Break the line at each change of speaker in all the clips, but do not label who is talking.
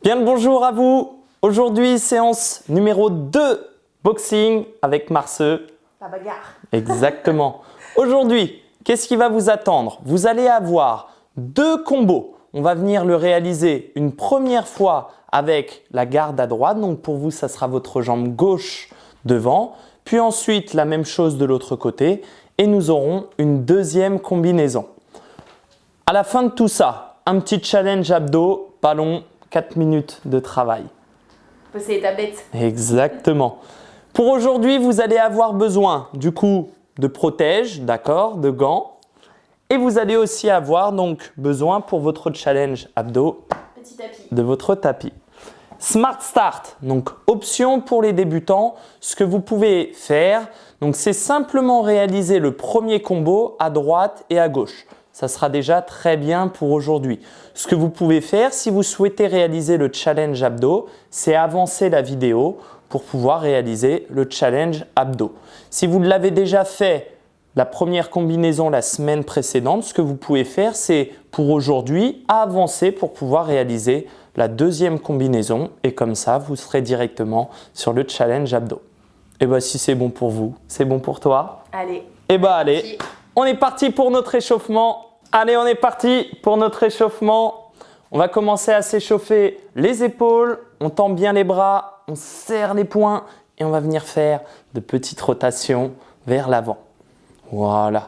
Bien le bonjour à vous. Aujourd'hui, séance numéro 2, boxing avec Marceux.
La bagarre.
Exactement. Aujourd'hui, qu'est-ce qui va vous attendre? Vous allez avoir 2 combos. On va venir le réaliser une première fois avec la garde à droite. Donc pour vous, ça sera votre jambe gauche devant. Puis ensuite, la même chose de l'autre côté. Et nous aurons une deuxième combinaison. À la fin de tout ça, un petit challenge abdos, pas long, 4 minutes de travail.
Posséder ta bête.
Exactement. Pour aujourd'hui, vous allez avoir besoin du coup de protège, d'accord, de gants. Et vous allez aussi avoir donc besoin pour votre challenge abdos
Petit tapis.
de votre tapis. Smart Start, donc option pour les débutants. Ce que vous pouvez faire, donc c'est simplement réaliser le premier combo à droite et à gauche. Ça sera déjà très bien pour aujourd'hui. Ce que vous pouvez faire si vous souhaitez réaliser le challenge abdos, c'est avancer la vidéo pour pouvoir réaliser le challenge abdos. Si vous l'avez déjà fait la première combinaison la semaine précédente, ce que vous pouvez faire, c'est pour aujourd'hui avancer pour pouvoir réaliser la deuxième combinaison et comme ça, vous serez directement sur le challenge abdos. Et bien si c'est bon pour vous, c'est bon pour toi?
Allez.
Et bien allez, on est parti pour notre échauffement. Allez, on est parti pour notre échauffement. On va commencer à s'échauffer les épaules, on tend bien les bras, on serre les poings et on va venir faire de petites rotations vers l'avant. Voilà.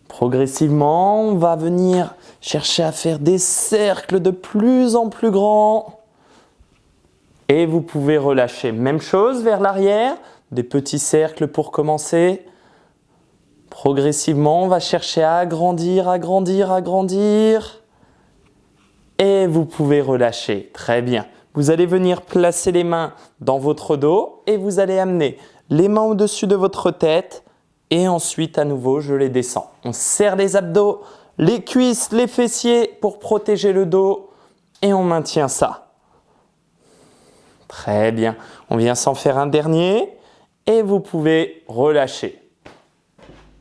Progressivement, on va venir chercher à faire des cercles de plus en plus grands. Et vous pouvez relâcher. Même chose vers l'arrière, des petits cercles pour commencer. Progressivement, on va chercher à agrandir, agrandir, agrandir. Et vous pouvez relâcher. Très bien. Vous allez venir placer les mains dans votre dos et vous allez amener les mains au-dessus de votre tête. Et ensuite, à nouveau, je les descends. On serre les abdos, les cuisses, les fessiers pour protéger le dos. Et on maintient ça. Très bien. On vient s'en faire un dernier. Et vous pouvez relâcher.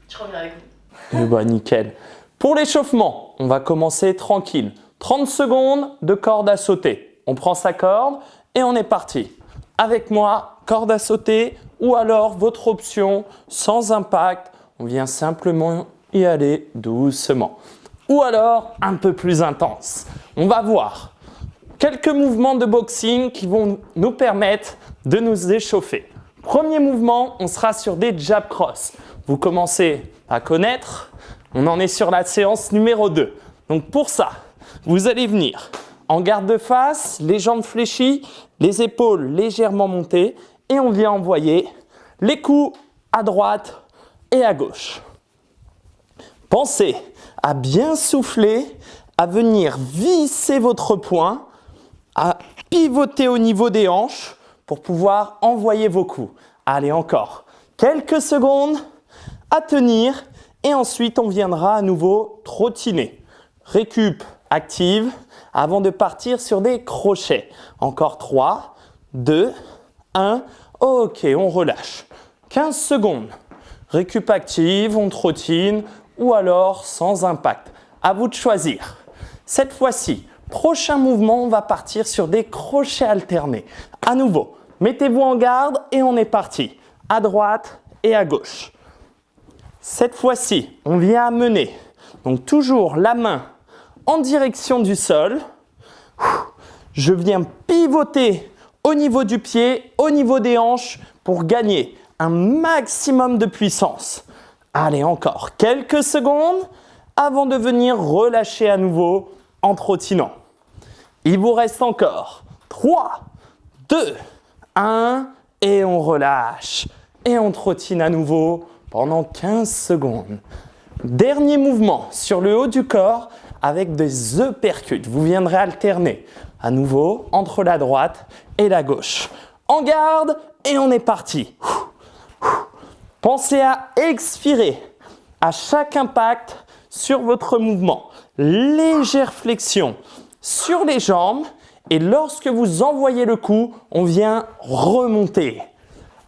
Je reviens avec vous.
Et bah, nickel. Pour l'échauffement, on va commencer tranquille. 30 secondes de corde à sauter. On prend sa corde et on est parti. Avec moi, corde à sauter ou alors votre option sans impact. On vient simplement y aller doucement. Ou alors un peu plus intense. On va voir quelques mouvements de boxing qui vont nous permettre de nous échauffer. Premier mouvement, on sera sur des jab cross. Vous commencez à connaître, on en est sur la séance numéro 2. Donc pour ça, vous allez venir en garde de face, les jambes fléchies, les épaules légèrement montées et on vient envoyer les coups à droite et à gauche. Pensez à bien souffler, à venir visser votre poing, à pivoter au niveau des hanches pour pouvoir envoyer vos coups. Allez, encore quelques secondes à tenir et ensuite on viendra à nouveau trottiner. Récup active avant de partir sur des crochets. Encore 3, 2, 1. Ok, on relâche. 15 secondes. Récup active, on trottine ou alors sans impact. À vous de choisir. Cette fois-ci, prochain mouvement, on va partir sur des crochets alternés. À nouveau, mettez-vous en garde et on est parti. À droite et à gauche. Cette fois-ci, on vient amener donc toujours la main en direction du sol. Je viens pivoter au niveau du pied, au niveau des hanches pour gagner un maximum de puissance. Allez, encore quelques secondes avant de venir relâcher à nouveau en trottinant. Il vous reste encore 3, 2, 1 et on relâche. Et on trottine à nouveau pendant 15 secondes. Dernier mouvement sur le haut du corps avec des uppercuts. Vous viendrez alterner à nouveau entre la droite et la gauche. En garde et on est parti. Pensez à expirer à chaque impact sur votre mouvement. Légère flexion sur les jambes et lorsque vous envoyez le coup, on vient remonter.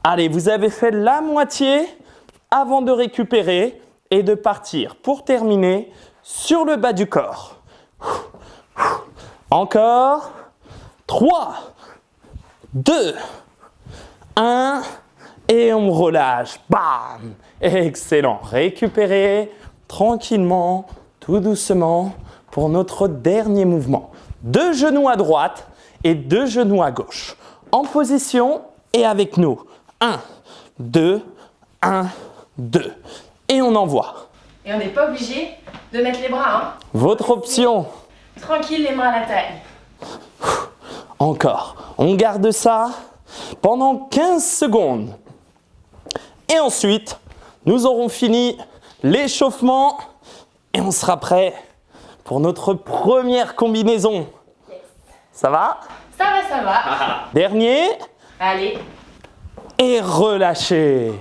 Allez, vous avez fait la moitié avant de récupérer et de partir pour terminer sur le bas du corps. Encore 3, 2, 1 et on relâche. Bam! Excellent. Récupérez tranquillement, tout doucement pour notre dernier mouvement. 2 genoux à droite et 2 genoux à gauche. En position et avec nous. 1, 2, 1, 2. Et on envoie.
Et on n'est pas obligé de mettre les bras, hein.
Votre option.
Tranquille, les mains à la taille.
Encore. On garde ça pendant 15 secondes. Et ensuite, nous aurons fini l'échauffement et on sera prêt pour notre première combinaison.
Yes.
Ça va?
Ça va, ça va.
Dernier.
Allez.
Et relâchez.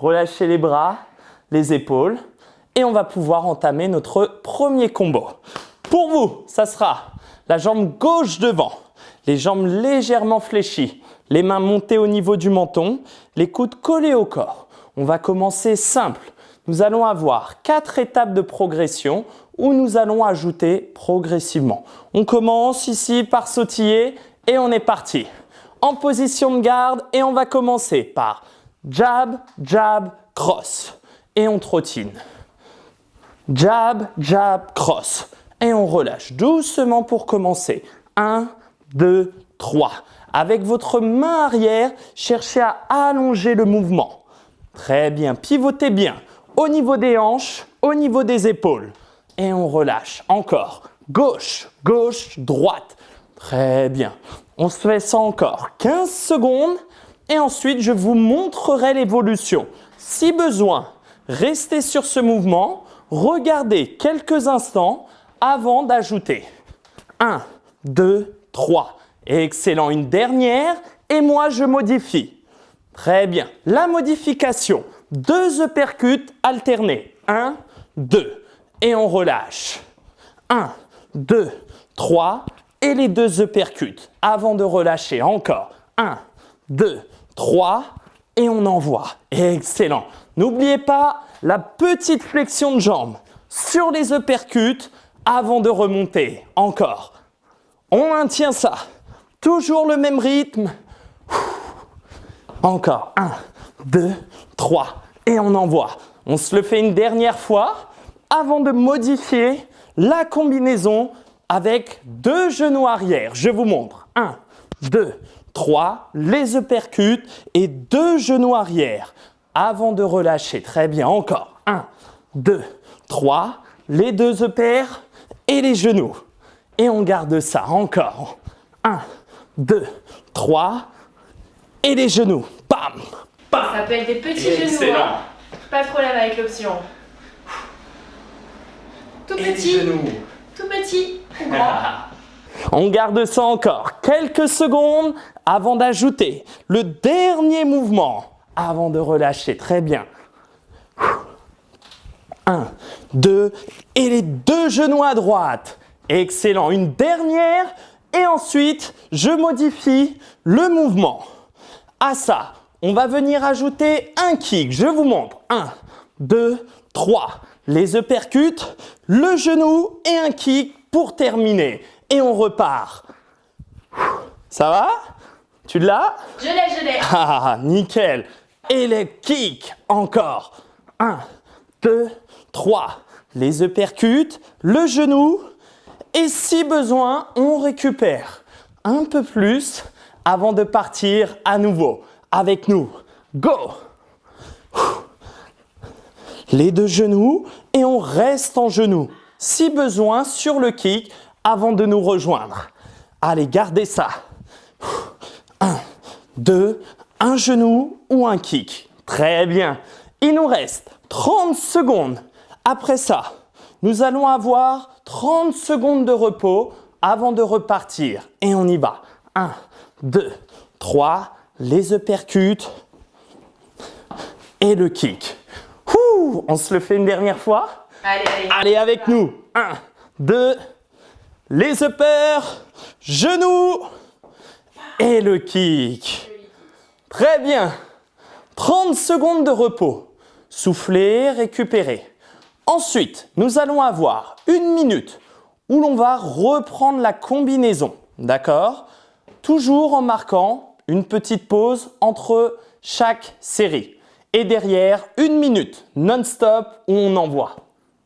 Relâchez les bras, les épaules. Et on va pouvoir entamer notre premier combo. Pour vous, ça sera la jambe gauche devant, les jambes légèrement fléchies, les mains montées au niveau du menton, les coudes collés au corps. On va commencer simple. Nous allons avoir 4 étapes de progression où nous allons ajouter progressivement. On commence ici par sautiller et on est parti. En position de garde et on va commencer par jab, jab, cross et on trottine. Jab, jab, cross et on relâche doucement pour commencer. 1, 2, 3. Avec votre main arrière, cherchez à allonger le mouvement. Très bien, pivotez bien au niveau des hanches, au niveau des épaules. Et on relâche. Encore. Gauche, gauche, droite. Très bien. On se fait ça encore 15 secondes. Et ensuite, je vous montrerai l'évolution. Si besoin, restez sur ce mouvement. Regardez quelques instants avant d'ajouter. 1, 2, 3. Excellent. Une dernière. Et moi, je modifie. Très bien. La modification. 2 uppercuts alternés. 1, 2. Et on relâche. 1, 2, 3. Et les 2 uppercuts. Avant de relâcher. Encore. 1, 2, 3. Et on envoie. Excellent. N'oubliez pas la petite flexion de jambe sur les uppercuts avant de remonter. Encore. On maintient ça. Toujours le même rythme. Encore. 1, 2, 3. Et on envoie. On se le fait une dernière fois avant de modifier la combinaison avec 2 genoux arrière. Je vous montre. 1, 2, 3. Les uppercuts et 2 genoux arrière avant de relâcher. Très bien. Encore. 1, 2, 3. Les 2 uppers et les genoux. Et on garde ça. Encore. 1, 2, 3. Et les genoux. Bam! Bam!
Ça peut être des petits
Excellent.
genoux. Hein. Pas de problème avec l'option. Tout
Et les
petit.
genoux.
Tout petit ou grand.
On garde ça encore quelques secondes avant d'ajouter le dernier mouvement avant de relâcher. Très bien. 1, 2 et les 2 genoux à droite. Excellent. Une dernière et ensuite je modifie le mouvement. À ça, on va venir ajouter un kick. Je vous montre. 1, 2, 3. Les uppercuts, le genou et un kick pour terminer. Et on repart. Ça va? Tu l'as?
Je l'ai.
Ah, nickel. Et les kicks, encore. 1, 2, 3. Les uppercuts, le genou. Et si besoin, on récupère un peu plus avant de partir à nouveau. Avec nous. Go! Les 2 genoux et on reste en genoux. Si besoin, sur le kick avant de nous rejoindre. Allez, gardez ça. 1, 2, un genou ou un kick. Très bien. Il nous reste 30 secondes. Après ça, nous allons avoir 30 secondes de repos avant de repartir. Et on y va. 1, 2, 3. Les uppercuts et le kick. On se le fait une dernière fois.
Allez.
Allez avec nous. 1, 2, les uppers, genoux et le kick. Très bien. 30 secondes de repos. Soufflez, récupérez. Ensuite, nous allons avoir 1 minute où l'on va reprendre la combinaison. d'accord? Toujours en marquant une petite pause entre chaque série. Et derrière, 1 minute non-stop où on envoie.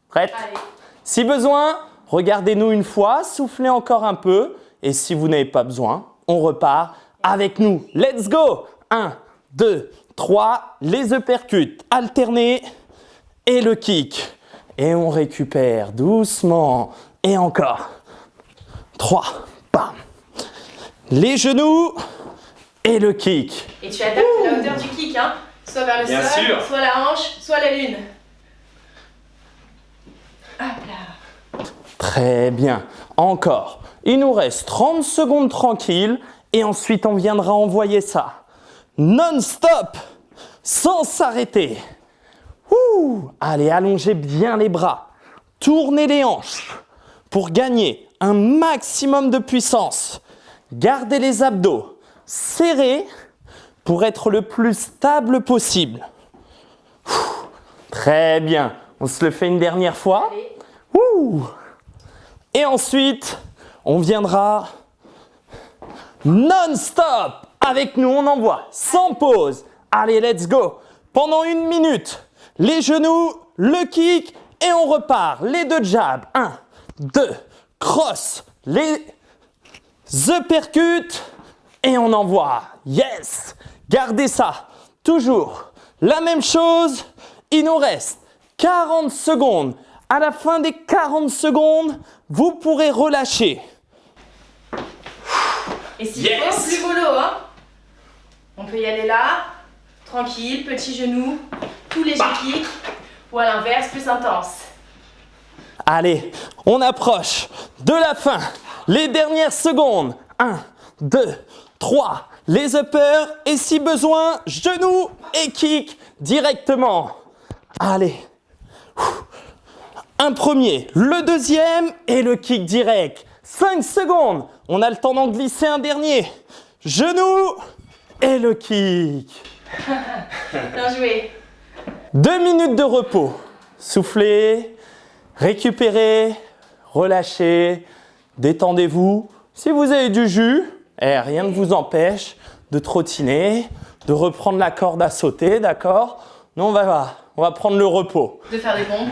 Prête?
Allez.
Si besoin, regardez-nous une fois, soufflez encore un peu. Et si vous n'avez pas besoin, on repart avec nous. Let's go! 1, 2, 3, les uppercuts alternés et le kick. Et on récupère doucement. Et encore. 3, bam. Les genoux et le kick.
Et tu adaptes la hauteur du kick, hein. Soit vers le
Bien
sol,
sûr.
soit la hanche, soit la lune. Hop là.
Très bien. Encore. Il nous reste 30 secondes tranquilles et ensuite on viendra envoyer ça. Non-stop, sans s'arrêter. Ouh. Allez, allongez bien les bras. Tournez les hanches pour gagner un maximum de puissance. Gardez les abdos serrés pour être le plus stable possible. Très bien. On se le fait une dernière fois.
Allez.
Ouh. Et ensuite, on viendra non-stop. Avec nous, on envoie sans pause. Allez, let's go. Pendant 1 minute, les genoux, le kick et on repart. Les 2 jabs. 1, 2, cross. Les uppercuts et on envoie. Yes. Gardez ça. Toujours la même chose. Il nous reste 40 secondes. À la fin des 40 secondes, vous pourrez relâcher.
Et s'il
Yes.
faut, plus mollo, hein. On peut y aller là, tranquille, petit genou, tout léger kick. Ou à l'inverse, plus intense.
Allez, on approche de la fin. Les dernières secondes. 1, 2, 3. Les uppers et si besoin, genoux et kick directement. Allez. Un premier, le deuxième et le kick direct. 5 secondes. On a le temps d'en glisser un dernier. Genoux et le kick.
Bien joué.
2 minutes de repos. Soufflez, récupérez, relâchez, détendez-vous. Si vous avez du jus, rien ne vous empêche de trottiner, de reprendre la corde à sauter, d'accord? Nous, on va prendre le repos.
De faire des pompes.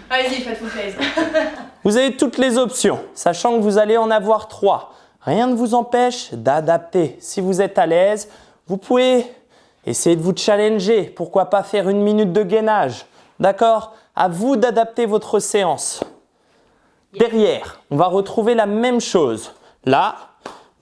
Allez-y, faites-vous plaisir.
Vous avez toutes les options, sachant que vous allez en avoir 3. Rien ne vous empêche d'adapter. Si vous êtes à l'aise, vous pouvez essayer de vous challenger. Pourquoi pas faire 1 minute de gainage? D'accord? À vous d'adapter votre séance. Derrière, on va retrouver la même chose. Là,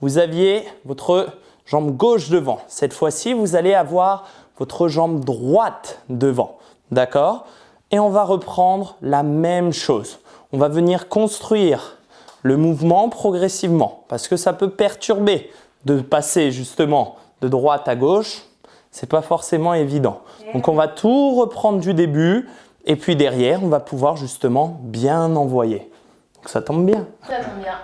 vous aviez votre jambe gauche devant. Cette fois-ci, vous allez avoir votre jambe droite devant. D'accord? Et on va reprendre la même chose. On va venir construire le mouvement progressivement parce que ça peut perturber de passer justement de droite à gauche. C'est pas forcément évident. Donc on va tout reprendre du début et puis derrière, on va pouvoir justement bien envoyer. Donc ça tombe bien.
Ça tombe bien.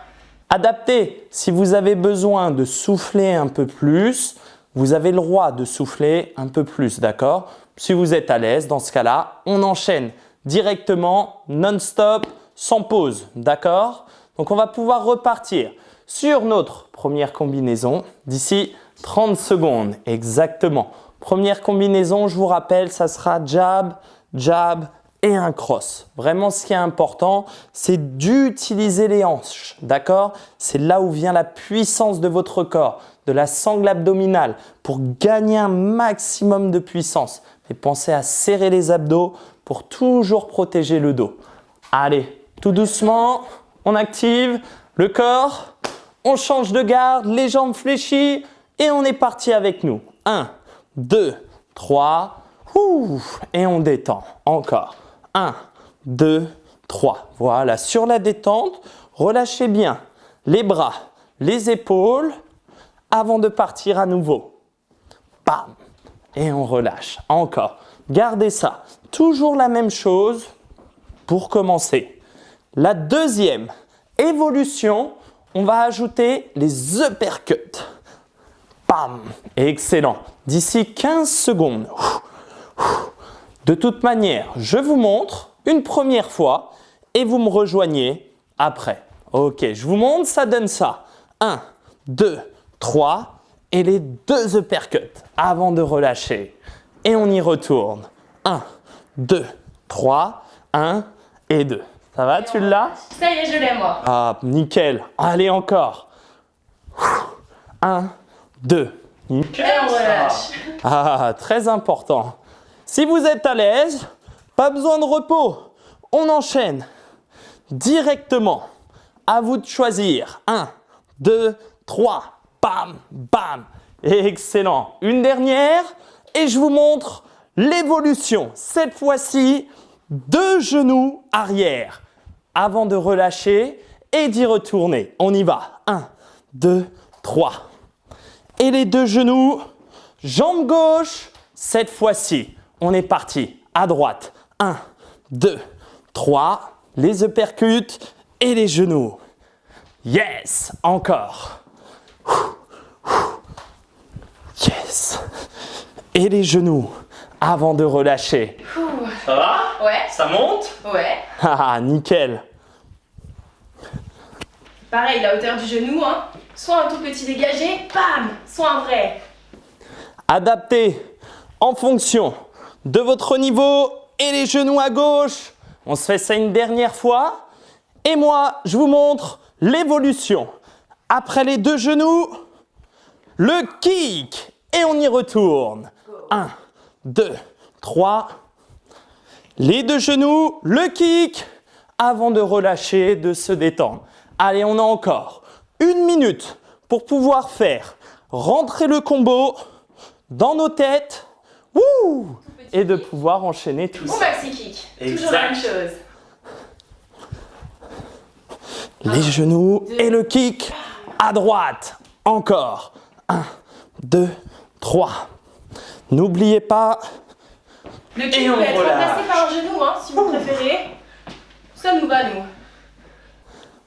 Adaptez. Si vous avez besoin de souffler un peu plus, vous avez le droit de souffler un peu plus, d'accord? Si vous êtes à l'aise, dans ce cas-là, on enchaîne directement, non-stop, sans pause, d'accord? Donc on va pouvoir repartir sur notre première combinaison d'ici 30 secondes, exactement. Première combinaison, je vous rappelle, ça sera jab, jab et un cross. Vraiment, ce qui est important, c'est d'utiliser les hanches, d'accord? C'est là où vient la puissance de votre corps, de la sangle abdominale, pour gagner un maximum de puissance. Et pensez à serrer les abdos pour toujours protéger le dos. Allez, tout doucement, on active le corps, on change de garde, les jambes fléchies et on est parti avec nous. 1, 2, 3, et on détend. Encore. 1, 2, 3. Voilà, sur la détente, relâchez bien les bras, les épaules avant de partir à nouveau. Bam! Et on relâche. Encore. Gardez ça. Toujours la même chose pour commencer. La deuxième évolution, on va ajouter les uppercuts. Bam! Excellent. D'ici 15 secondes. De toute manière, je vous montre une première fois et vous me rejoignez après. Ok, je vous montre, ça donne ça. 1, 2, 3. Et les 2 uppercuts avant de relâcher. Et on y retourne. 1, 2, 3, 1 et 2. Ça va, tu l'as?
Ça y est, je l'ai moi.
Ah, nickel. Allez, encore. 1, 2. Nickel.
Et on relâche.
Ah, très important. Si vous êtes à l'aise, pas besoin de repos. On enchaîne directement. À vous de choisir. 1, 2, 3. Bam, bam. Excellent. Une dernière et je vous montre l'évolution. Cette fois-ci, 2 genoux arrière avant de relâcher et d'y retourner. On y va. 1, 2, 3. Et les 2 genoux, jambe gauche. Cette fois-ci, on est parti. À droite. 1, 2, 3. Les uppercuts et les genoux. Yes. Encore. Yes. Et les genoux avant de relâcher. Ça va?
Ouais.
Ça monte?
Ouais.
Ah, nickel.
Pareil, la hauteur du genou, hein. Soit un tout petit dégagé, bam, soit un vrai.
Adapté en fonction de votre niveau et les genoux à gauche. On se fait ça une dernière fois. Et moi, je vous montre l'évolution. Après les 2 genoux, le kick. Et on y retourne. 1, 2, 3. Les 2 genoux, le kick. Avant de relâcher, de se détendre. Allez, on a encore 1 minute pour pouvoir faire rentrer le combo dans nos têtes. Wouh! Et de pouvoir enchaîner tout
Ou
ça.
maxi kick. Toujours la même chose.
Les genoux et le kick à droite. Encore. 1, 2, 3. N'oubliez pas.
Le kick peut être remplacé par un genou, hein, si vous préférez. Ça nous va, nous.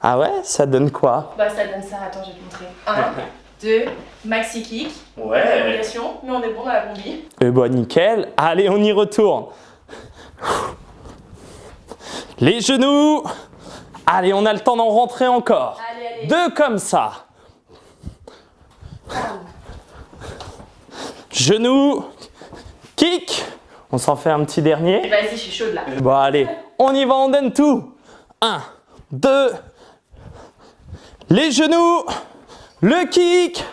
Ah ouais, ça donne quoi?
Bah, ça donne ça. Attends, je vais te montrer. 1, 2, maxi kick.
Ouais.
Prolongation, mais on est bon dans la combi.
Eh ben nickel. Allez, on y retourne. Les genoux. Allez, on a le temps d'en rentrer encore.
Allez, allez.
2 comme ça. Genoux, kick. On s'en fait un petit dernier.
Vas-y, je suis chaude là.
Bon, allez, on y va, on donne tout. 1, 2. Les genoux, le kick.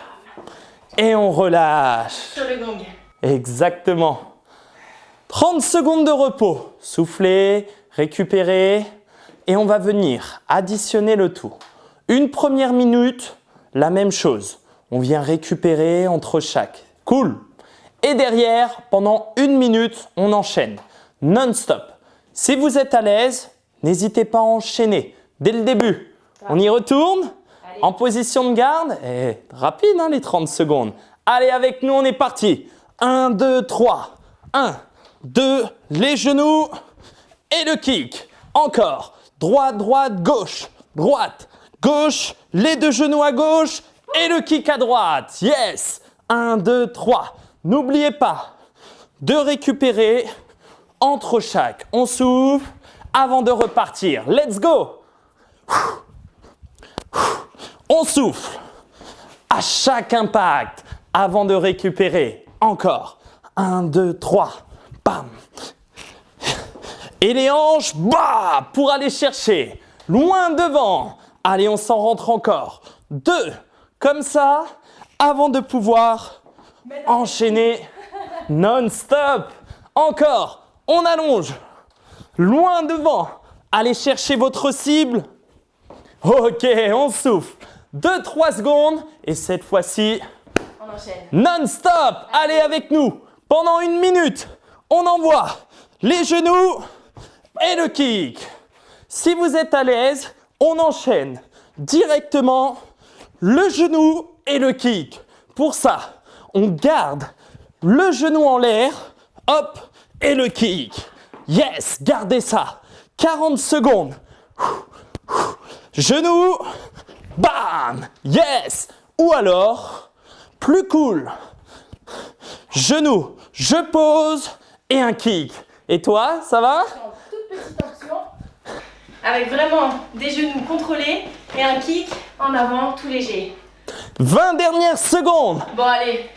Et on relâche.
Sur le gong.
Exactement. 30 secondes de repos. Soufflez, récupérez. Et on va venir additionner le tout. Une première minute, la même chose. On vient récupérer entre chaque. Cool. Et derrière, pendant 1 minute, on enchaîne. Non-stop. Si vous êtes à l'aise, n'hésitez pas à enchaîner. Dès le début, on y retourne.
Allez.
En position de garde. Et rapide, hein, les 30 secondes. Allez, avec nous, on est parti. 1, 2, 3. 1, 2, les genoux et le kick. Encore. Droite, droite, gauche. Droite, gauche. Les 2 genoux à gauche et le kick à droite. Yes. 1, 2, 3. N'oubliez pas de récupérer entre chaque. On souffle avant de repartir. Let's go. On souffle à chaque impact avant de récupérer. Encore. 1, 2, 3. Bam. Et les hanches, bah, pour aller chercher. Loin devant. Allez, on s'en rentre encore. 2. Comme ça, avant de pouvoir enchaîner non-stop. Encore. On allonge. Loin devant. Allez chercher votre cible. Ok, on souffle. 2-3 secondes. Et cette fois-ci,
On enchaîne.
non-stop. Allez avec nous. Pendant 1 minute, on envoie les genoux et le kick. Si vous êtes à l'aise, on enchaîne directement le genou et le kick. Pour ça, on garde le genou en l'air, hop, et le kick. Yes, gardez ça. 40 secondes. Genou, bam, yes. Ou alors, plus cool. Genou, je pose et un kick. Et toi, ça va?
En toute petite option. Avec vraiment des genoux contrôlés et un kick en avant tout léger.
20 dernières secondes.
Bon, allez.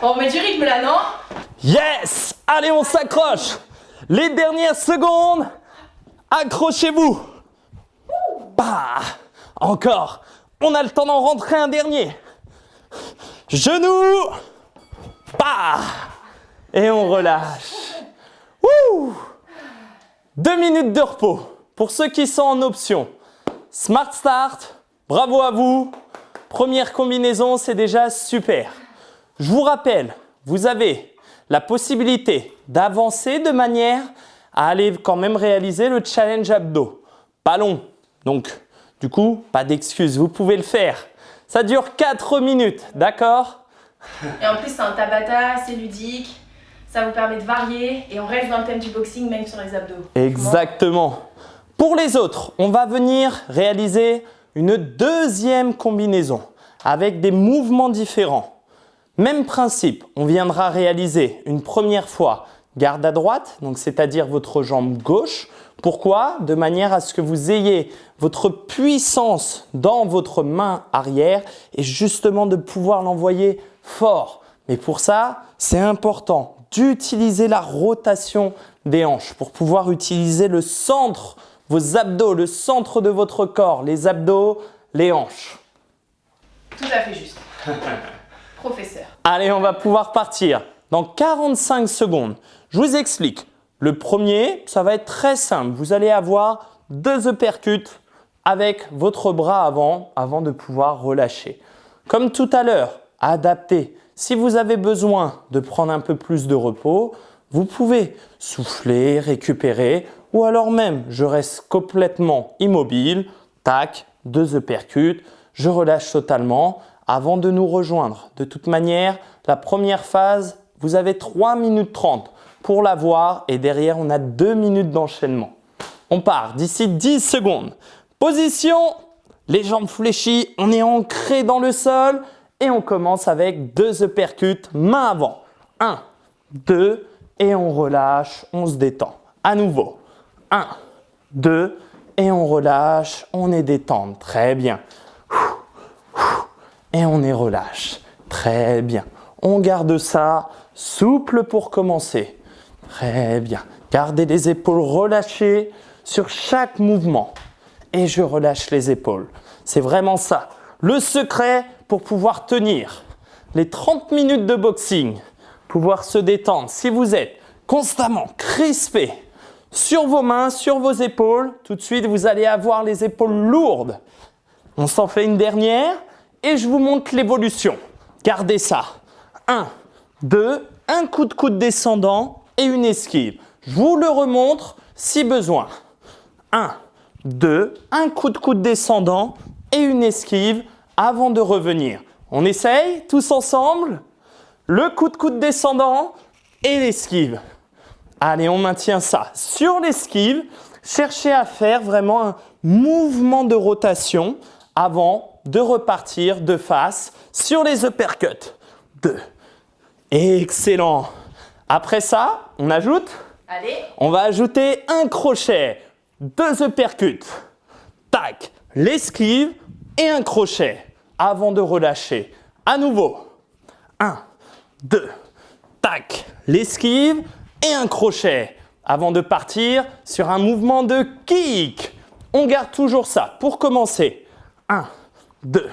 On met du rythme là, non?
Yes! Allez, on s'accroche. Les dernières secondes. Accrochez-vous. Bah, encore. On a le temps d'en rentrer un dernier. Genoux. Bah. Et on relâche. Wouh! 2 minutes de repos. Pour ceux qui sont en option. Smart Start. Bravo à vous. Première combinaison, c'est déjà super. Je vous rappelle, vous avez la possibilité d'avancer de manière à aller quand même réaliser le challenge abdos. Pas long, donc du coup, pas d'excuses, vous pouvez le faire. Ça dure 4 minutes, d'accord?
Et en plus, c'est un Tabata, c'est ludique, ça vous permet de varier et on reste dans le thème du boxing même sur les abdos.
Exactement. Pour les autres, on va venir réaliser une deuxième combinaison avec des mouvements différents. Même principe, on viendra réaliser une première fois garde à droite, donc c'est-à-dire votre jambe gauche. Pourquoi? De manière à ce que vous ayez votre puissance dans votre main arrière et justement de pouvoir l'envoyer fort. Mais pour ça, c'est important d'utiliser la rotation des hanches pour pouvoir utiliser le centre, vos abdos, le centre de votre corps, les abdos, les hanches.
Tout à fait juste. Professeur.
Allez, on va pouvoir partir dans 45 secondes. Je vous explique. Le premier, ça va être très simple. Vous allez avoir 2 uppercuts avec votre bras avant de pouvoir relâcher. Comme tout à l'heure, adapté. Si vous avez besoin de prendre un peu plus de repos, vous pouvez souffler, récupérer ou alors même, je reste complètement immobile. Tac, 2 uppercuts, je relâche totalement avant de nous rejoindre. De toute manière, la première phase, vous avez 3 minutes 30 pour la voir et derrière, on a 2 minutes d'enchaînement. On part d'ici 10 secondes. Position, les jambes fléchies, on est ancré dans le sol et on commence avec 2 uppercuts, main avant. 1, 2 et on relâche, on se détend. À nouveau, 1, 2 et on relâche, on est détendu. Très bien. Et on est relâche. Très bien. On garde ça souple pour commencer. Très bien. Gardez les épaules relâchées sur chaque mouvement. Et je relâche les épaules. C'est vraiment ça. Le secret pour pouvoir tenir les 30 minutes de boxing, pouvoir se détendre. Si vous êtes constamment crispé sur vos mains, sur vos épaules, tout de suite vous allez avoir les épaules lourdes. On s'en fait une dernière et je vous montre l'évolution. Gardez ça. 1, 2, un coup de coude descendant et une esquive. Je vous le remontre si besoin. 1, 2, un coup de coude descendant et une esquive avant de revenir. On essaye tous ensemble. Le coup de coude descendant et l'esquive. Allez, on maintient ça. Sur l'esquive, cherchez à faire vraiment un mouvement de rotation avant de repartir de face sur les uppercuts. 2. Excellent. Après ça, on ajoute.
Allez.
On va ajouter un crochet, 2 uppercuts. Tac, l'esquive et un crochet avant de relâcher. À nouveau. 1, 2, tac, l'esquive et un crochet avant de partir sur un mouvement de kick. On garde toujours ça pour commencer. 1, 2,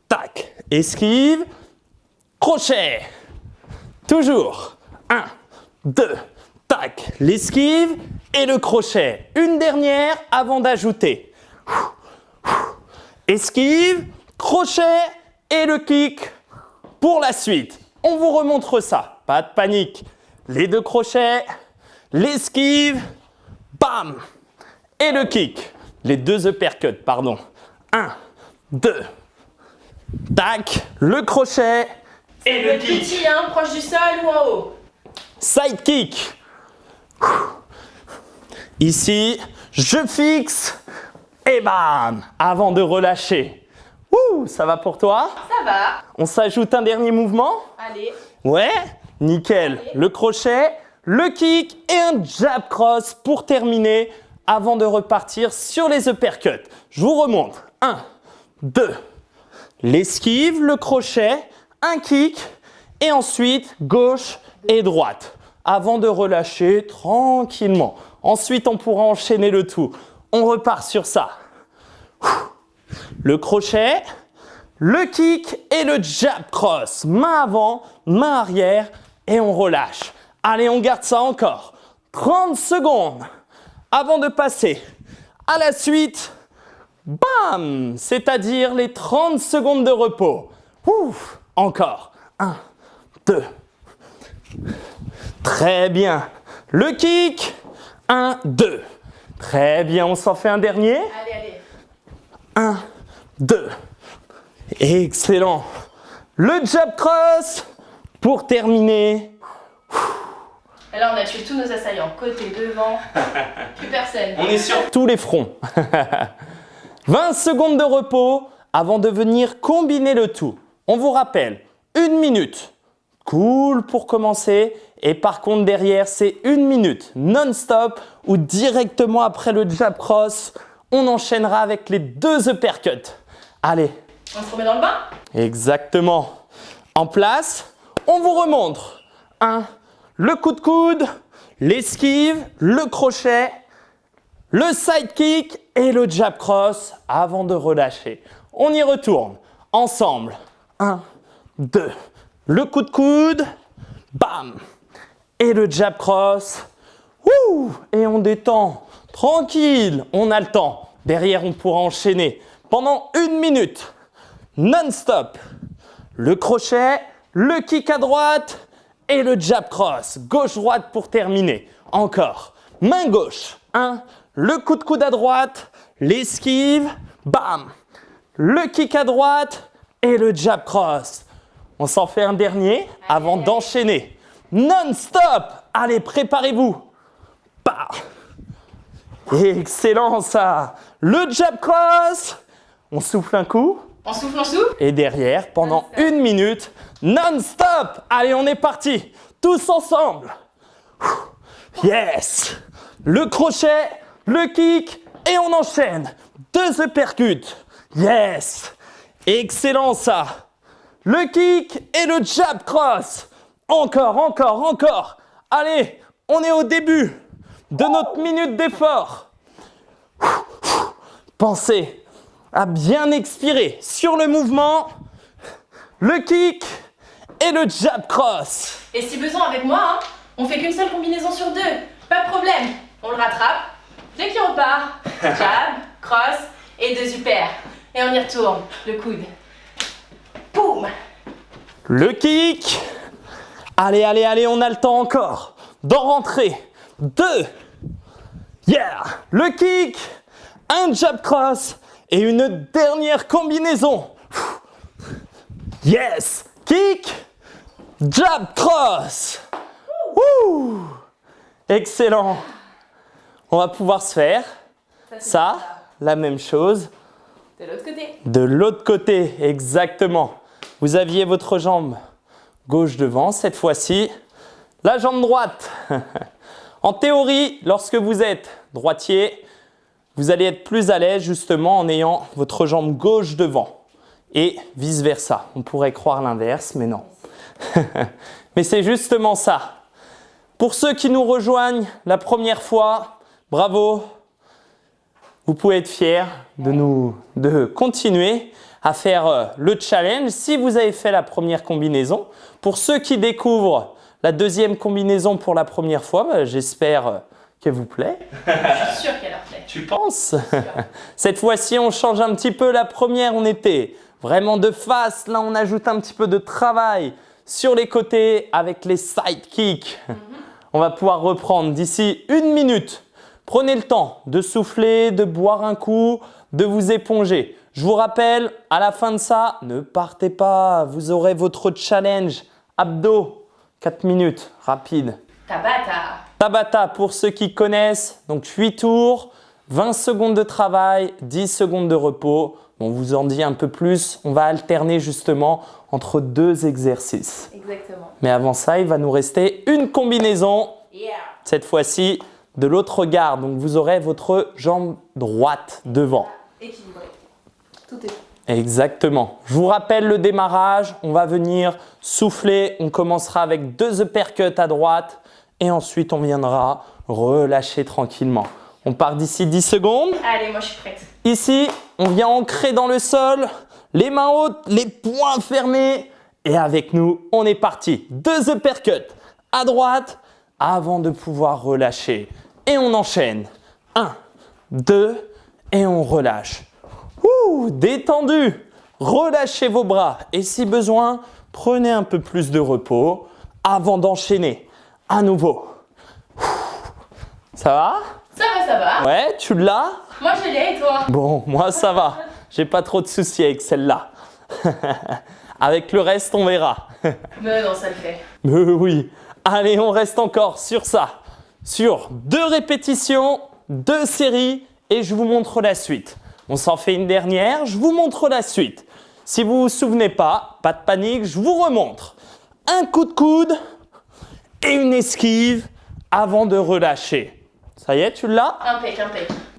tac, esquive, crochet. Toujours. 1, 2, tac, l'esquive et le crochet. Une dernière avant d'ajouter. Esquive, crochet et le kick pour la suite. On vous remontre ça. Pas de panique. Les 2 crochets, l'esquive, bam, et le kick. Les 2 uppercuts, pardon. 1, 2, tac, le crochet et le kick.
Petit, hein, proche du sol ou en haut.
Side kick. Ici, je fixe et bam, avant de relâcher. Ouh, ça va pour toi?
Ça va.
On s'ajoute un dernier mouvement?
Allez.
Ouais, nickel.
Allez.
Le crochet, le kick et un jab cross pour terminer avant de repartir sur les uppercuts. Je vous remonte. 1, 2, l'esquive, le crochet, un kick et ensuite gauche et droite avant de relâcher tranquillement. Ensuite, on pourra enchaîner le tout. On repart sur ça. Le crochet, le kick et le jab cross. Main avant, main arrière et on relâche. Allez, on garde ça encore. 30 secondes avant de passer à la suite. Bam! C'est-à-dire les 30 secondes de repos. Ouf! Encore. 1, 2. Très bien. Le kick. 1, 2. Très bien, on s'en fait un dernier.
Allez, allez.
1, 2. Excellent. Le jab cross pour terminer.
Et là, on a tué tous nos assaillants. Côté, devant, plus personne.
On est sur tous les fronts. 20 secondes de repos avant de venir combiner le tout. On vous rappelle, 1 minute. Cool pour commencer. Et par contre, derrière, c'est 1 minute non-stop ou directement après le jab cross, on enchaînera avec les 2 uppercuts. Allez.
On se remet dans le bain?
Exactement. En place, on vous remontre. 1, le coup de coude, l'esquive, le crochet, le side kick et le jab cross avant de relâcher. On y retourne ensemble. 1, 2, le coup de coude, bam, et le jab cross. Ouh, et on détend. Tranquille, on a le temps. Derrière, on pourra enchaîner pendant 1 minute. Non-stop. Le crochet, le kick à droite et le jab cross. Gauche-droite pour terminer. Encore. Main gauche. 1. Le coup de coude à droite. L'esquive. Bam. Le kick à droite et le jab cross. On s'en fait un dernier avant d'enchaîner. Non-stop. Allez, préparez-vous. Bah. Excellent ça. Le jab cross. On souffle un coup.
On souffle, on souffle.
Et derrière, pendant 1 minute, non-stop. Allez, on est parti. Tous ensemble. Yes. Le crochet, le kick et on enchaîne. 2 uppercuts. Yes. Excellent ça. Le kick et le jab cross. Encore, encore, encore. Allez, on est au début de notre minute d'effort. Pensez à bien expirer sur le mouvement, le kick et le jab cross.
Et si besoin avec moi, hein, on fait qu'une seule combinaison sur 2. Pas de problème. On le rattrape. Dès qu'il repart, jab, cross et 2 super. Et on y retourne. Le coude. Boum.
Le kick. Allez, allez, allez, on a le temps encore d'en rentrer. 2. Yeah. Le kick, un jab cross et une dernière combinaison. Yes. Kick, jab cross. Wouh. Excellent. On va pouvoir se faire ça, la même chose.
De l'autre côté.
De l'autre côté, exactement. Vous aviez votre jambe gauche devant, cette fois-ci, la jambe droite. En théorie, lorsque vous êtes droitier, vous allez être plus à l'aise justement en ayant votre jambe gauche devant. Et vice-versa. On pourrait croire l'inverse, mais non. Mais c'est justement ça. Pour ceux qui nous rejoignent la première fois, bravo. Vous pouvez être fiers de continuer à faire le challenge si vous avez fait la première combinaison. Pour ceux qui découvrent la deuxième combinaison pour la première fois, j'espère qu'elle vous plaît.
Je suis sûre qu'elle leur plaît.
Tu penses? Cette fois-ci, on change un petit peu. La première, on était vraiment de face. Là, on ajoute un petit peu de travail sur les côtés avec les side kicks. On va pouvoir reprendre d'ici 1 minute. Prenez le temps de souffler, de boire un coup, de vous éponger. Je vous rappelle, à la fin de ça, ne partez pas. Vous aurez votre challenge abdos. 4 minutes, rapide.
Tabata.
Tabata, pour ceux qui connaissent, donc 8 tours, 20 secondes de travail, 10 secondes de repos. On vous en dit un peu plus. On va alterner justement entre 2 exercices.
Exactement.
Mais avant ça, il va nous rester une combinaison.
Yeah.
Cette fois-ci, de l'autre garde. Donc, vous aurez votre jambe droite devant.
Équilibré. Tout est bon.
Exactement. Je vous rappelle le démarrage. On va venir souffler. On commencera avec 2 uppercuts à droite et ensuite on viendra relâcher tranquillement. On part d'ici 10 secondes.
Allez, moi je suis prête.
Ici, on vient ancrer dans le sol, les mains hautes, les poings fermés. Et avec nous, on est parti. 2 uppercuts à droite avant de pouvoir relâcher. Et on enchaîne. 1, 2 et on relâche. Ouh, détendu. Relâchez vos bras. Et si besoin, prenez un peu plus de repos avant d'enchaîner. À nouveau. Ça va?
Ça va.
Ouais, tu l'as?
Moi je l'ai et toi?
Bon, moi ça va. J'ai pas trop de soucis avec celle-là. Avec le reste, on verra.
Mais non, ça le fait.
Mais oui. Allez, on reste encore sur ça. Sur 2 répétitions, 2 séries et je vous montre la suite. On s'en fait une dernière, je vous montre la suite. Si vous vous souvenez pas de panique, je vous remontre. Un coup de coude et une esquive avant de relâcher. Ça y est, tu l'as?
Impec.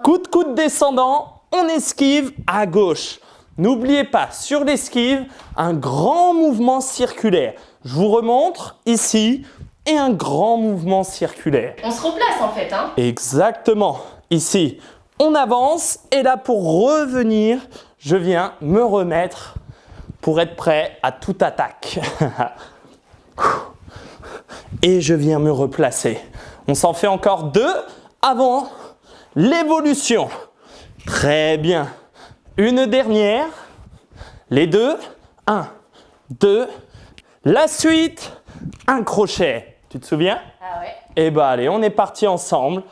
Coup de coude descendant, on esquive à gauche. N'oubliez pas, sur l'esquive, un grand mouvement circulaire. Je vous remontre ici et un grand mouvement circulaire.
On se replace en fait, hein?
Exactement. Ici, on avance et là pour revenir, je viens me remettre pour être prêt à toute attaque. Et je viens me replacer. On s'en fait encore 2 avant l'évolution. Très bien. Une dernière. Les 2. 1, 2. La suite. Un crochet. Tu te souviens?
Ah ouais.
Eh bien, allez, on est parti ensemble.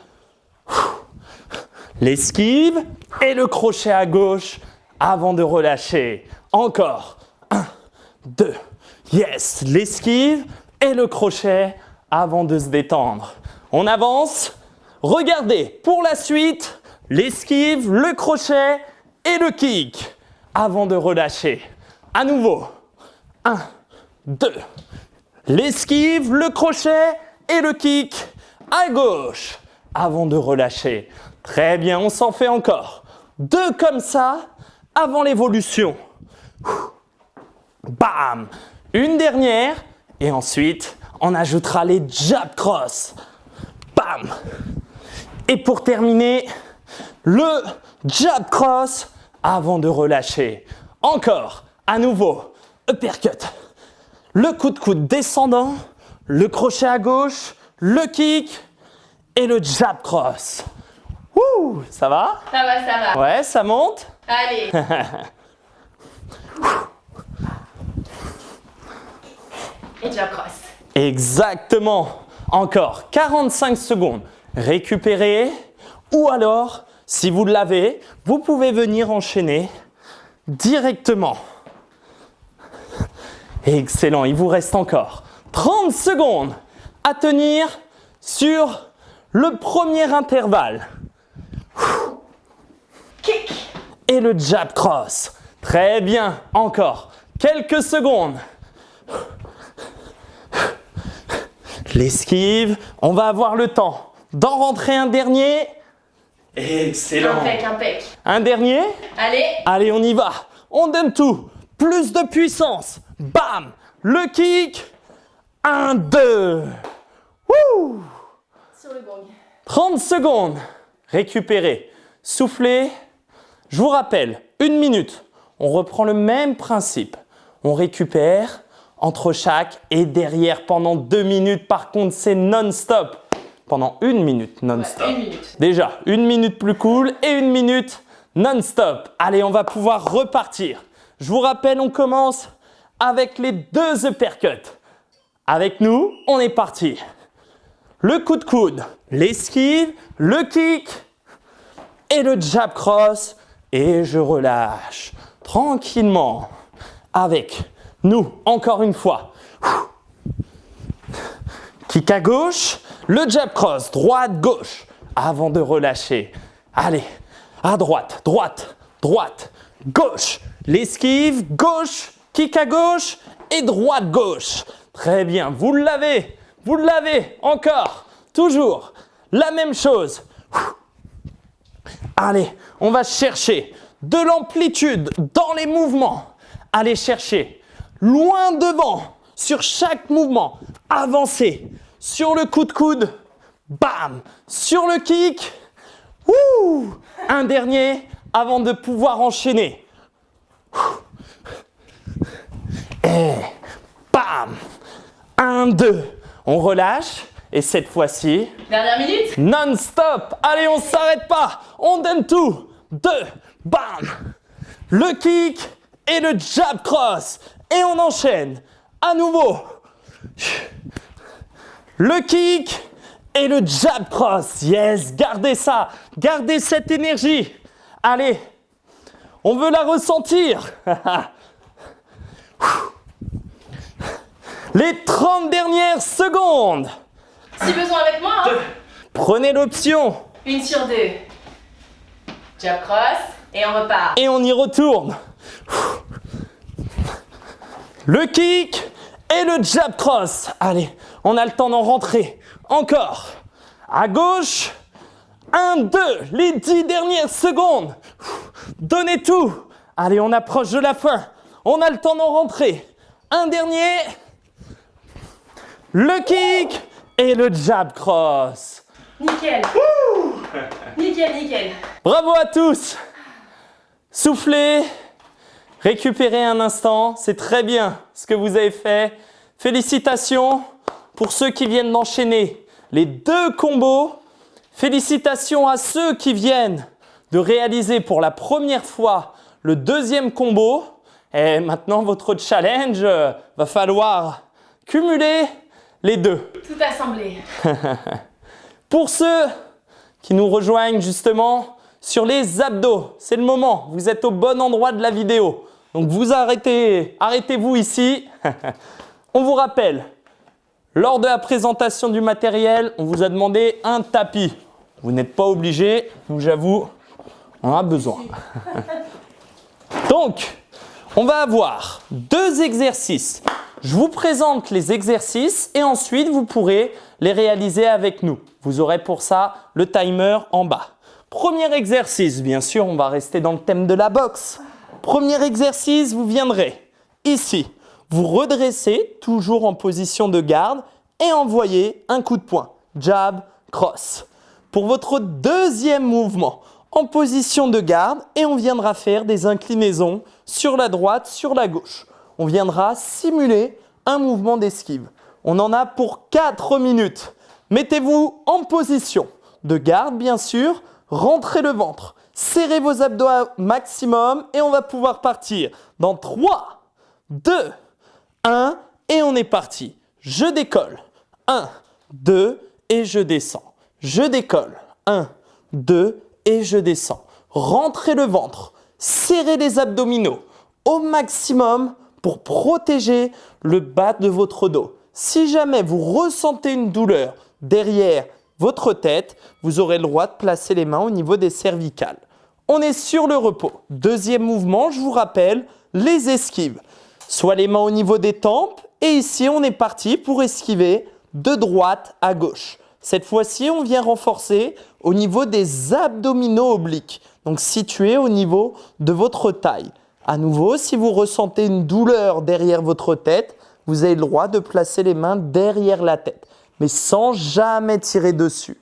L'esquive et le crochet à gauche avant de relâcher. Encore. 1, 2. Yes. L'esquive et le crochet avant de se détendre. On avance. Regardez, pour la suite, l'esquive, le crochet et le kick avant de relâcher. À nouveau. 1, 2. L'esquive, le crochet et le kick à gauche avant de relâcher. Très bien, on s'en fait encore. 2 comme ça avant l'évolution. Bam! Une dernière et ensuite on ajoutera les jab cross. Bam! Et pour terminer, le jab cross avant de relâcher. Encore, à nouveau, uppercut. Le coup de coude descendant, le crochet à gauche, le kick et le jab cross. Ouh, ça va?
Ça va.
Ouais, ça monte?
Allez. Et jab cross.
Exactement. Encore 45 secondes. Récupérez. Ou alors, si vous l'avez, vous pouvez venir enchaîner directement. Excellent. Il vous reste encore 30 secondes à tenir sur le premier intervalle.
Kick.
Et le jab cross. Très bien. Encore quelques secondes. L'esquive. On va avoir le temps d'en rentrer un dernier. Excellent.
Impec.
Un dernier.
Allez.
Allez, on y va. On donne tout. Plus de puissance. Bam. Le kick. 1, 2. Wouh.
Sur le gong.
30 secondes. Récupérez. Soufflez. Je vous rappelle, 1 minute. On reprend le même principe. On récupère entre chaque et derrière pendant 2 minutes. Par contre, c'est non-stop. Pendant 1 minute non-stop.
Ouais, 1 minute.
Déjà, 1 minute plus cool et 1 minute non-stop. Allez, on va pouvoir repartir. Je vous rappelle, on commence avec les 2 uppercuts. Avec nous, on est parti. Le coup de coude, l'esquive, le kick et le jab cross. Et je relâche tranquillement. Avec nous, encore une fois. Kick à gauche, le jab cross, droite, gauche, avant de relâcher. Allez, à droite, droite, droite, gauche, l'esquive, gauche, kick à gauche et droite, gauche. Très bien, vous l'avez, encore, toujours, la même chose. Allez, on va chercher de l'amplitude dans les mouvements. Allez chercher loin devant sur chaque mouvement. Avancez sur le coup de coude. Bam! Sur le kick. Ouh! Un dernier avant de pouvoir enchaîner. Et bam! 1, 2. On relâche. Et cette fois-ci,
Dernière minute.
non-stop. Allez, on ne s'arrête pas. On donne tout. 2. Bam! Le kick et le jab cross. Et on enchaîne. À nouveau. Le kick et le jab cross. Yes, gardez ça. Gardez cette énergie. Allez, on veut la ressentir. Les 30 dernières secondes.
Si besoin avec moi, hein.
Prenez l'option.
1 sur 2. Jab cross et on repart.
Et on y retourne. Le kick et le jab cross. Allez, on a le temps d'en rentrer. Encore. À gauche. 1, 2. Les 10 dernières secondes. Donnez tout. Allez, on approche de la fin. On a le temps d'en rentrer. Un dernier. Le kick et le jab cross.
Nickel. Nickel, nickel.
Bravo à tous. Soufflez. Récupérez un instant. C'est très bien ce que vous avez fait. Félicitations pour ceux qui viennent d'enchaîner les 2 combos. Félicitations à ceux qui viennent de réaliser pour la première fois le 2e combo. Et maintenant, votre challenge, va falloir cumuler les 2.
Tout assemblé.
Pour ceux qui nous rejoignent justement sur les abdos, c'est le moment. Vous êtes au bon endroit de la vidéo. Donc vous arrêtez-vous ici. On vous rappelle, lors de la présentation du matériel, on vous a demandé un tapis. Vous n'êtes pas obligé, nous j'avoue, on en a besoin. Donc, on va avoir 2 exercices. Je vous présente les exercices et ensuite vous pourrez les réaliser avec nous. Vous aurez pour ça le timer en bas. Premier exercice, bien sûr, on va rester dans le thème de la boxe. Premier exercice, vous viendrez ici. Vous redressez, toujours en position de garde et envoyez un coup de poing. Jab, cross. Pour votre 2e mouvement, en position de garde et on viendra faire des inclinaisons sur la droite, sur la gauche. On viendra simuler un mouvement d'esquive. On en a pour 4 minutes. Mettez-vous en position de garde, bien sûr. Rentrez le ventre. Serrez vos abdos au maximum et on va pouvoir partir dans 3, 2, 1 et on est parti. Je décolle. 1, 2 et je descends. Je décolle. 1, 2 et je descends. Rentrez le ventre. Serrez les abdominaux au maximum pour protéger le bas de votre dos. Si jamais vous ressentez une douleur derrière votre tête, vous aurez le droit de placer les mains au niveau des cervicales. On est sur le repos. 2e mouvement, je vous rappelle, les esquives. Soit les mains au niveau des tempes et ici on est parti pour esquiver de droite à gauche. Cette fois-ci, on vient renforcer au niveau des abdominaux obliques, donc situés au niveau de votre taille. À nouveau, si vous ressentez une douleur derrière votre tête, vous avez le droit de placer les mains derrière la tête, mais sans jamais tirer dessus.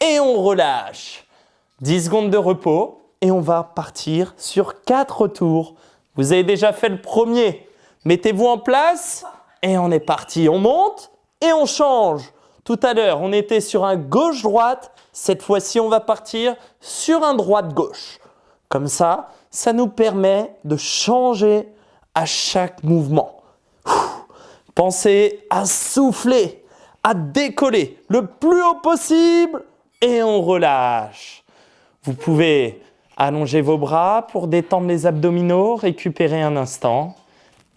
Et on relâche. 10 secondes de repos et on va partir sur 4 tours. Vous avez déjà fait le premier. Mettez-vous en place et on est parti. On monte et on change. Tout à l'heure, on était sur un gauche-droite. Cette fois-ci, on va partir sur un droite-gauche. Comme ça, ça nous permet de changer à chaque mouvement. Pensez à souffler, à décoller le plus haut possible et on relâche. Vous pouvez allonger vos bras pour détendre les abdominaux, récupérer un instant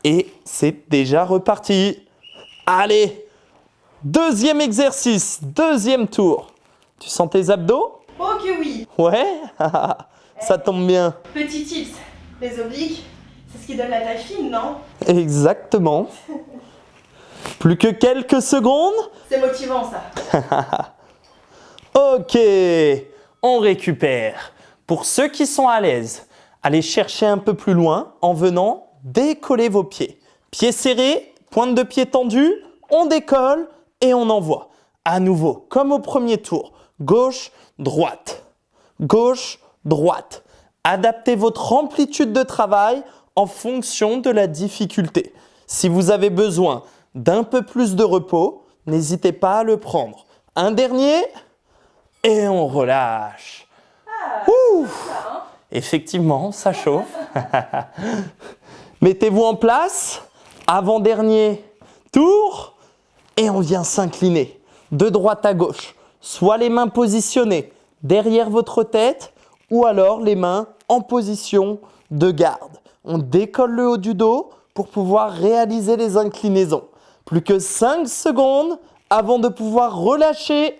et c'est déjà reparti. Allez! 2e exercice, 2e tour. Tu sens tes abdos?
Oh que oui.
Ouais, ça tombe bien.
Petit tips, les obliques, c'est ce qui donne la taille fine, non?
Exactement. Plus que quelques secondes.
C'est motivant ça.
Ok, on récupère. Pour ceux qui sont à l'aise allez chercher un peu plus loin en venant décoller vos pieds. Pieds serrés, pointe de pied tendue, on décolle et on envoie. À nouveau, comme au premier tour, gauche, droite, gauche, droite. Adaptez votre amplitude de travail en fonction de la difficulté. Si vous avez besoin d'un peu plus de repos, n'hésitez pas à le prendre. Un dernier et on relâche. Ouh. Effectivement, ça chauffe. Mettez-vous en place. Avant-dernier tour et on vient s'incliner de droite à gauche. Soit les mains positionnées derrière votre tête ou alors les mains en position de garde. On décolle le haut du dos pour pouvoir réaliser les inclinaisons. Plus que 5 secondes avant de pouvoir relâcher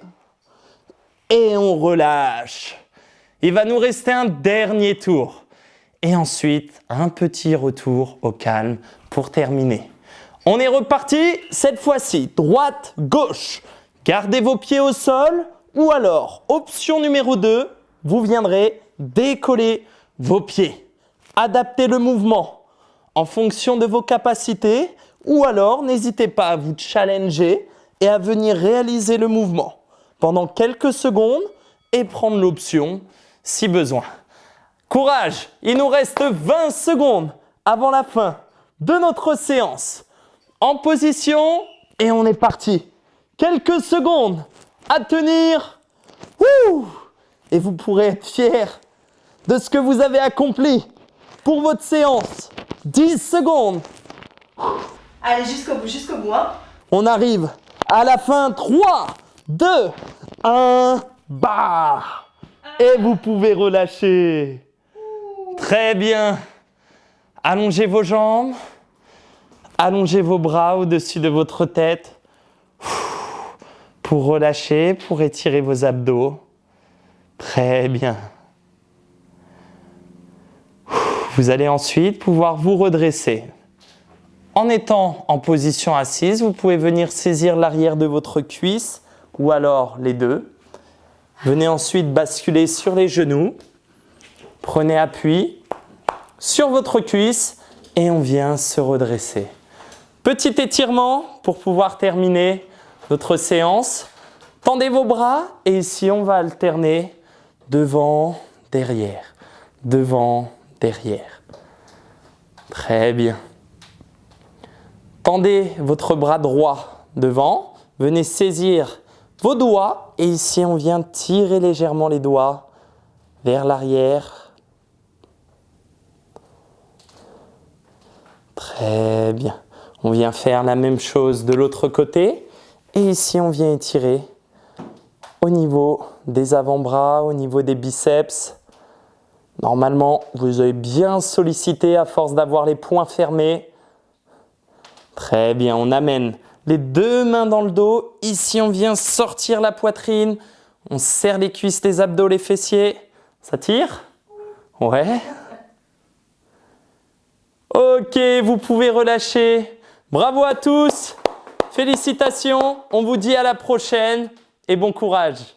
et on relâche. Il va nous rester un dernier tour et ensuite un petit retour au calme pour terminer. On est reparti, cette fois-ci, droite, gauche. Gardez vos pieds au sol ou alors, option numéro 2, vous viendrez décoller vos pieds. Adaptez le mouvement en fonction de vos capacités ou alors n'hésitez pas à vous challenger et à venir réaliser le mouvement pendant quelques secondes et prendre l'option si besoin. Courage, il nous reste 20 secondes avant la fin de notre séance. En position et on est parti. Quelques secondes à tenir. Ouh. Et vous pourrez être fiers de ce que vous avez accompli pour votre séance. 10 secondes.
Allez, jusqu'au bout, hein.
On arrive à la fin. 3, 2, 1, bah. Et vous pouvez relâcher. Très bien. Allongez vos jambes. Allongez vos bras au-dessus de votre tête pour relâcher, pour étirer vos abdos. Très bien. Vous allez ensuite pouvoir vous redresser. En étant en position assise, vous pouvez venir saisir l'arrière de votre cuisse ou alors les deux. Venez ensuite basculer sur les genoux. Prenez appui sur votre cuisse et on vient se redresser. Petit étirement pour pouvoir terminer notre séance. Tendez vos bras et ici on va alterner devant, derrière, devant, derrière. Très bien. Tendez votre bras droit devant. Venez saisir vos doigts et ici on vient tirer légèrement les doigts vers l'arrière. Très bien. On vient faire la même chose de l'autre côté. Et ici, on vient étirer au niveau des avant-bras, au niveau des biceps. Normalement, vous avez bien sollicité à force d'avoir les poings fermés. Très bien, on amène les deux mains dans le dos. Ici, on vient sortir la poitrine. On serre les cuisses, les abdos, les fessiers. Ça tire? Ouais. Ok, vous pouvez relâcher. Bravo à tous, félicitations, on vous dit à la prochaine et bon courage.